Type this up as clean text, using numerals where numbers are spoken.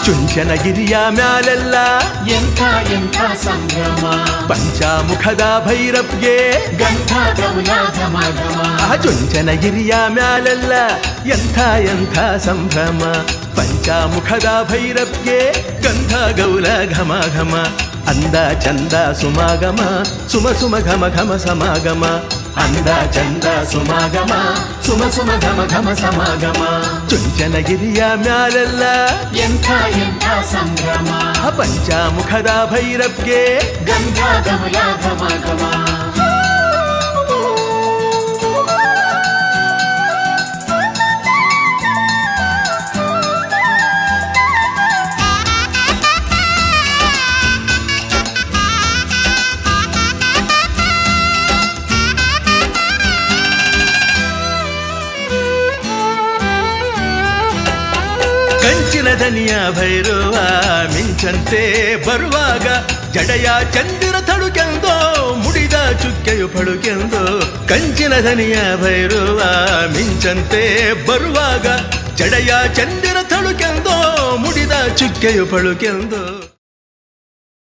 ಚುಂಚನಗಿರಿಯ ಮ್ಯಾಲೆಲ್ಲ ಎಂಥ ಎಂಥ ಸಂಭ್ರಮ ಪಂಚಾಮುಖದ ಭೈರವ್ಗೆ ಗಂಧ ಗೌಲ ಘಮ ಘಮ ಚುಂಚನಗಿರಿಯ ಮ್ಯಾಲೆಲ್ಲ ಎಂಥ ಎಂಥ ಸಂಭ್ರಮ ಪಂಚಾಮುಖದ ಭೈರವ್ಗೆ ಗಂಧ ಗೌಲ ಘಮ ಘಮ ಅಂದ ಚಂದ ಸುಮಾಗಮ ಸುಮ ಸುಮ ಘಮ ಘಮ ಸಮಾಗಮ ಅಂದ ಚಂದ ಸುಮಾಗಮ ಸುಮ ಸುಮ ಘಮ ಘಮ ಸಮಾಗಮ ಚುಂಚನಗಿರಿಯ ಮ್ಯಾಲೆಲ್ಲ ಎಂಥ ಎಂಥ ಸಂಭ್ರಮ ಪಂಚಾಮುಖದ ಭೈರವ್ಗೆ ಗಂಧ ಗೌಲ ಘಮ ಘಮ ಕಂಚಿನ ದನಿಯ ಭೈರವ ಮಿಂಚಂತೆ ಬರುವಾಗ ಜಡೆಯ ಚಂದಿರ ತಳುಕೆಂದೋ ಮುಡಿದ ಚುಕ್ಕೆಯು ಪಳುಕೆಂದೋ ಕಂಚಿನ ದನಿಯ ಭೈರವ ಮಿಂಚಂತೆ ಬರುವಾಗ ಜಡೆಯ ಚಂದಿರ ತಳುಕೆಂದೋ ಮುಡಿದ ಚುಕ್ಕೆಯು ಪಳುಕೆಂದೋ